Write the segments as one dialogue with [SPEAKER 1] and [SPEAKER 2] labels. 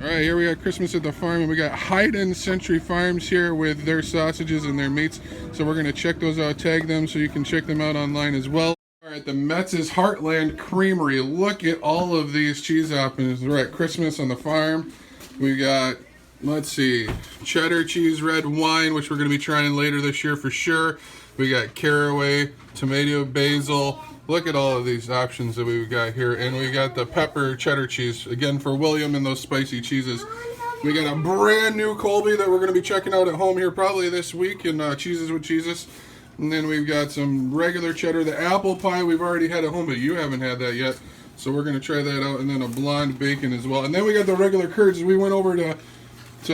[SPEAKER 1] All right, here we got Christmas at the farm, and we got Heiden Century Farms here with their sausages and their meats. So we're gonna check those out, tag them, so you can check them out online as well. All right, the Metz's Hart-Land Creamery. Look at all of these cheese options. We're at Christmas on the farm. We got, let's see, cheddar cheese, red wine, which we're gonna be trying later this year for sure. We got caraway, tomato, basil. Look at all of these options that we've got here. And we got the pepper cheddar cheese, again for William and those spicy cheeses. We got a brand new Colby that we're going to be checking out at home here probably this week in Cheeses with Jesus. And then we've got some regular cheddar. The apple pie we've already had at home, but you haven't had that yet. So we're going to try that out. And then a blonde bacon as well. And then we got the regular curds. We went over to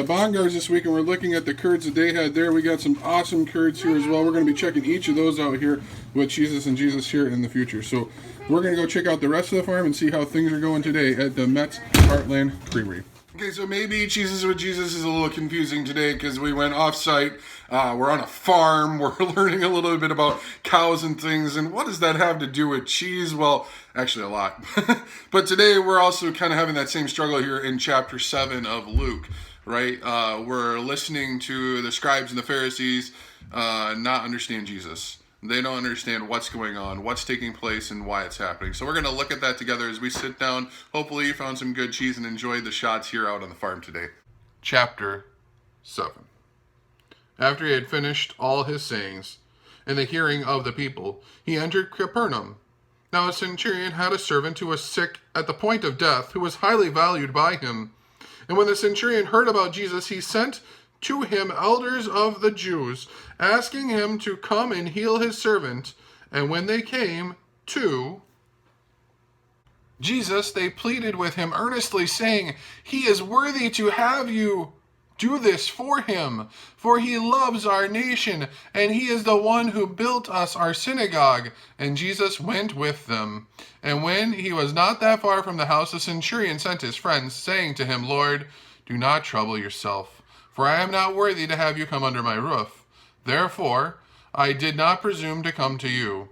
[SPEAKER 1] Bongar's this week, and we're looking at the curds that they had there. We got some awesome curds here as well. We're going to be checking each of those out here with Jesus and Jesus here in the future. So we're going to go check out the rest of the farm and see how things are going today at the Metz Hart-Land Creamery. Okay, so maybe Cheeses with Jesus is a little confusing today because we went off-site. We're on a farm. We're learning a little bit about cows and things. And what does that have to do with cheese? Well, actually a lot. But today we're also kind of having that same struggle here in chapter 7 of Luke. Right? We're listening to the scribes and the Pharisees not understand Jesus. They don't understand what's going on, what's taking place, and why it's happening. So we're going to look at that together as we sit down. Hopefully you found some good cheese and enjoyed the shots here out on the farm today. Chapter 7. After he had finished all his sayings, in the hearing of the people, he entered Capernaum. Now a centurion had a servant who was sick at the point of death, who was highly valued by him. And when the centurion heard about Jesus, he sent to him elders of the Jews, asking him to come and heal his servant. And when they came to Jesus, they pleaded with him earnestly, saying, "He is worthy to have you do this for him, for he loves our nation, and he is the one who built us our synagogue." And Jesus went with them. And when he was not that far from the house, the centurion sent his friends, saying to him, "Lord, do not trouble yourself, for I am not worthy to have you come under my roof. Therefore, I did not presume to come to you.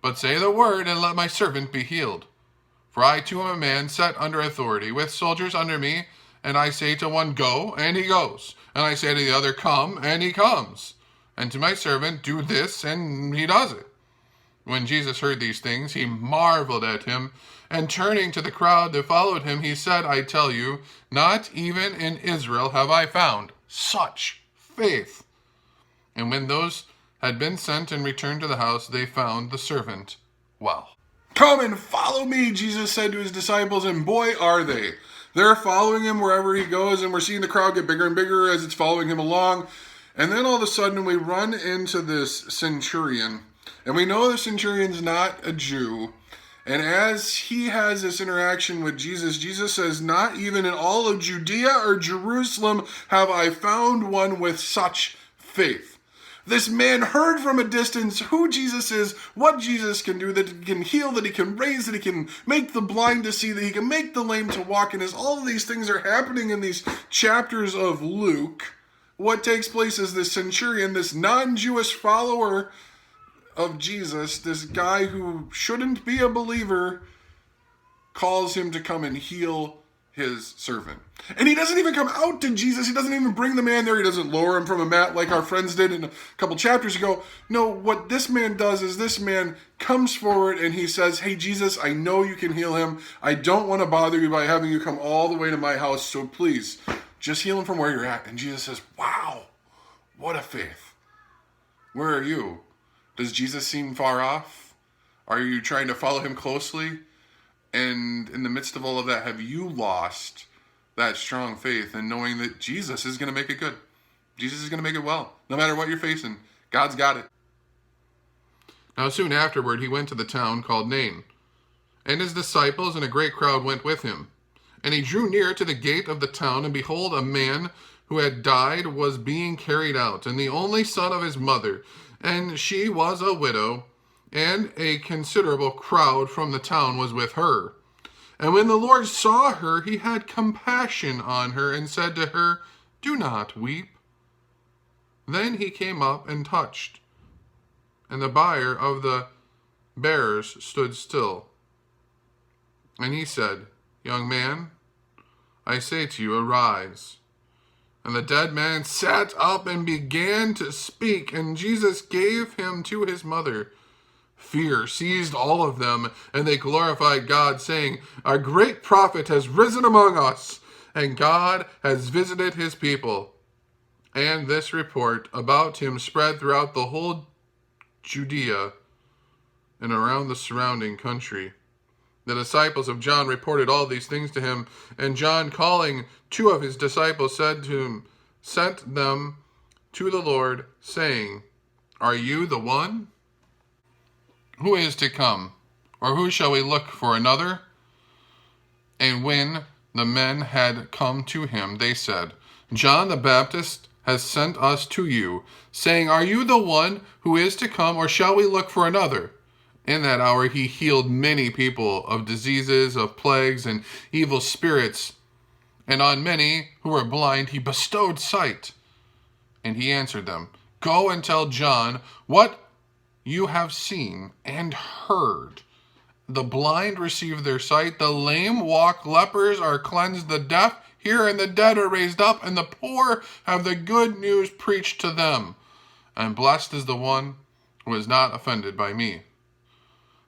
[SPEAKER 1] But say the word, and let my servant be healed. For I too am a man set under authority, with soldiers under me, and I say to one, 'Go,' and he goes. And I say to the other, 'Come,' and he comes. And to my servant, 'Do this,' and he does it." When Jesus heard these things, he marveled at him, and turning to the crowd that followed him, he said, "I tell you, not even in Israel have I found such faith." And when those had been sent and returned to the house, they found the servant well. "Come and follow me," Jesus said to his disciples, and boy, are they. They're following him wherever he goes, and we're seeing the crowd get bigger and bigger as it's following him along. And then all of a sudden we run into this centurion, and we know the centurion's not a Jew. And as he has this interaction with Jesus, Jesus says, "Not even in all of Judea or Jerusalem have I found one with such faith." This man heard from a distance who Jesus is, what Jesus can do, that he can heal, that he can raise, that he can make the blind to see, that he can make the lame to walk. And as all of these things are happening in these chapters of Luke, what takes place is this centurion, this non-Jewish follower of Jesus, this guy who shouldn't be a believer, calls him to come and heal his servant. And he doesn't even come out to Jesus. He doesn't even bring the man there. He doesn't lower him from a mat like our friends did in a couple chapters ago. No, what this man does is this man comes forward and he says, "Hey, Jesus, I know you can heal him. I don't want to bother you by having you come all the way to my house, so please, just heal him from where you're at." And Jesus says, "Wow, what a faith. Where are you? Does Jesus seem far off? Are you trying to follow him closely? And in the midst of all of that, have you lost that strong faith in knowing that Jesus is going to make it good? Jesus is going to make it well. No matter what you're facing, God's got it." Now soon afterward, he went to the town called Nain, and his disciples and a great crowd went with him. And he drew near to the gate of the town, and behold, a man who had died was being carried out, and the only son of his mother, and she was a widow, and a considerable crowd from the town was with her. And when the Lord saw her, he had compassion on her, and said to her, "Do not weep." Then he came up and touched, and the buyer of the bearers stood still. And he said, "Young man, I say to you, arise. And the dead man sat up and began to speak, and Jesus gave him to his mother. Fear seized all of them, and they glorified God, saying, a great prophet has risen among us, and God has visited his people. And this report about him spread throughout the whole Judea and around the surrounding country. The disciples of John reported all these things to him, and John, calling 2 of his disciples, sent them to the Lord, saying, are you the one who is to come, or who shall we look for another? And when the men had come to him, they said, John the Baptist has sent us to you, saying, are you the one who is to come, or shall we look for another? In that hour he healed many people of diseases, of plagues, and evil spirits, and on many who were blind he bestowed sight. And he answered them, go and tell John what you have seen and heard. The blind receive their sight, the lame walk, lepers are cleansed, the deaf hear, and the dead are raised up, and the poor have the good news preached to them. And blessed is the one who is not offended by me.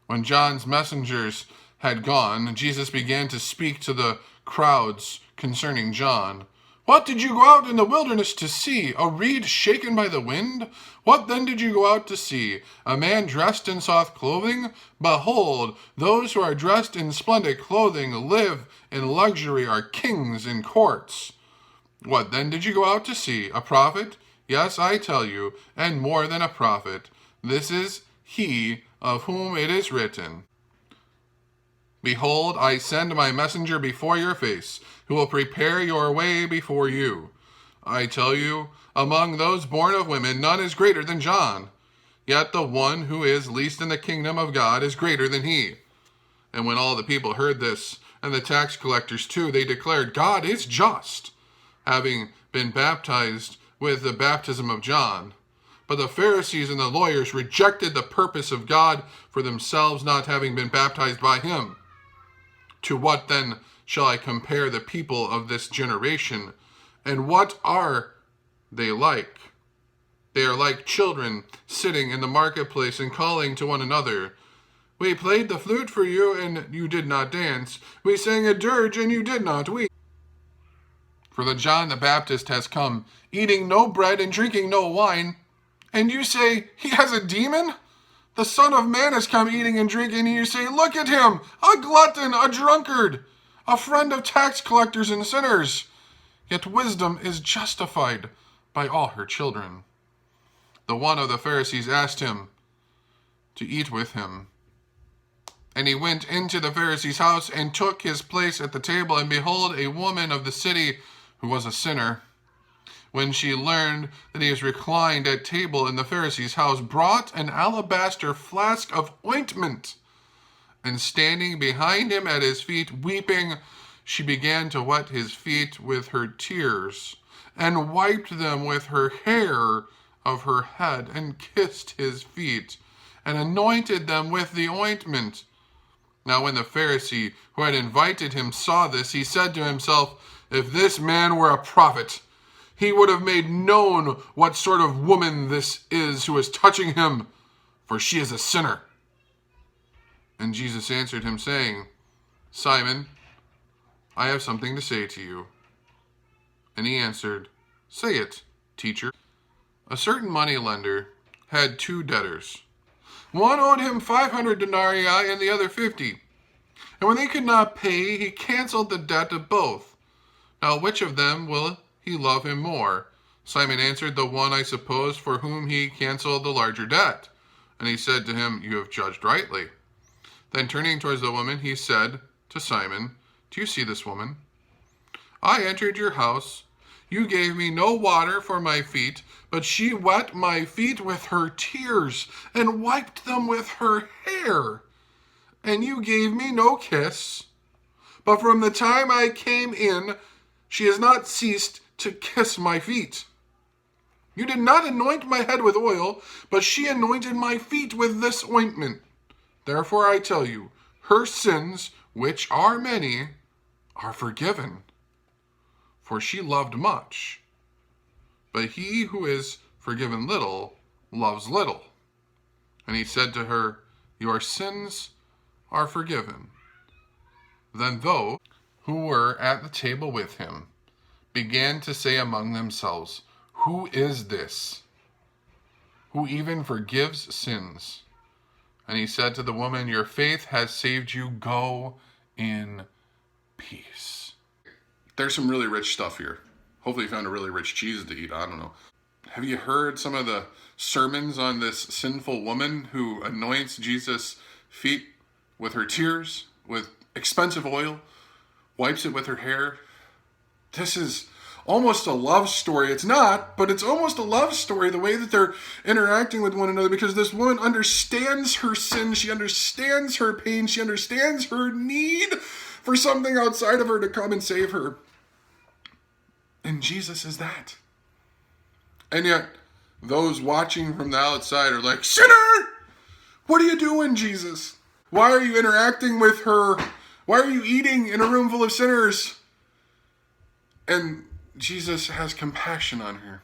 [SPEAKER 1] When John's messengers had gone, Jesus began to speak to the crowds concerning John. What did you go out in the wilderness to see? A reed shaken by the wind? What then did you go out to see? A man dressed in soft clothing? Behold, those who are dressed in splendid clothing live in luxury, are kings in courts. What then did you go out to see? A prophet? Yes, I tell you, and more than a prophet. This is he of whom it is written, behold, I send my messenger before your face, who will prepare your way before you. I tell you, among those born of women, none is greater than John. Yet the one who is least in the kingdom of God is greater than he. And when all the people heard this, and the tax collectors too, they declared, God is just, having been baptized with the baptism of John. But the Pharisees and the lawyers rejected the purpose of God for themselves, not having been baptized by him. To what then shall I compare the people of this generation? And what are they like? They are like children sitting in the marketplace and calling to one another. We played the flute for you, and you did not dance. We sang a dirge, and you did not weep. For the John the Baptist has come, eating no bread and drinking no wine, and you say, he has a demon? The Son of Man has come eating and drinking, and you say, look at him, a glutton, a drunkard, a friend of tax collectors and sinners. Yet wisdom is justified by all her children. The one of the Pharisees asked him to eat with him. And he went into the Pharisee's house and took his place at the table, and behold, a woman of the city who was a sinner, when she learned that he was reclined at table in the Pharisee's house, brought an alabaster flask of ointment, and standing behind him at his feet, weeping, she began to wet his feet with her tears, and wiped them with her hair of her head, and kissed his feet, and anointed them with the ointment. Now when the Pharisee who had invited him saw this, he said to himself, if this man were a prophet, he would have made known what sort of woman this is who is touching him, for she is a sinner. And Jesus answered him, saying, Simon, I have something to say to you. And he answered, say it, teacher. A certain moneylender had 2 debtors. One owed him 500 denarii and the other 50. And when they could not pay, he canceled the debt of both. Now which of them will he love him more? Simon answered, the one, I suppose, for whom he canceled the larger debt. And he said to him, you have judged rightly. Then turning towards the woman, he said to Simon, do you see this woman? I entered your house. You gave me no water for my feet, but she wet my feet with her tears and wiped them with her hair. And you gave me no kiss, but from the time I came in, she has not ceased to kiss my feet. You did not anoint my head with oil, but she anointed my feet with this ointment. Therefore I tell you, her sins, which are many, are forgiven, for she loved much. But he who is forgiven little loves little. And he said to her, Your sins are forgiven. Then those who were at the table with him began to say among themselves, Who is this, who even forgives sins? And he said to the woman, Your faith has saved you. Go in peace. There's some really rich stuff here. Hopefully you found a really rich cheese to eat. I don't know. Have you heard some of the sermons on this sinful woman who anoints Jesus' feet with her tears, with expensive oil, wipes it with her hair? This is almost a love story. It's not, but it's almost a love story, the way that they're interacting with one another, because this woman understands her sin, she understands her pain, she understands her need for something outside of her to come and save her. And Jesus is that. And yet, those watching from the outside are like, Sinner! What are you doing, Jesus? Why are you interacting with her? Why are you eating in a room full of sinners? And Jesus has compassion on her.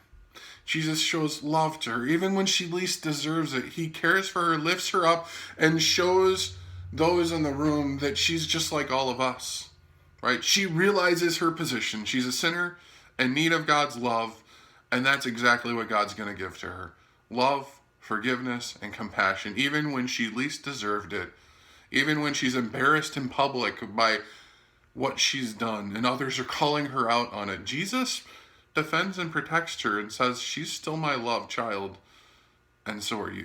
[SPEAKER 1] Jesus shows love to her. Even when she least deserves it, he cares for her, lifts her up, and shows those in the room that she's just like all of us. Right? She realizes her position. She's a sinner in need of God's love, and that's exactly what God's going to give to her. Love, forgiveness, and compassion, even when she least deserved it. Even when she's embarrassed in public by what she's done and others are calling her out on it. Jesus defends and protects her and says, she's still my loved child, and so are you.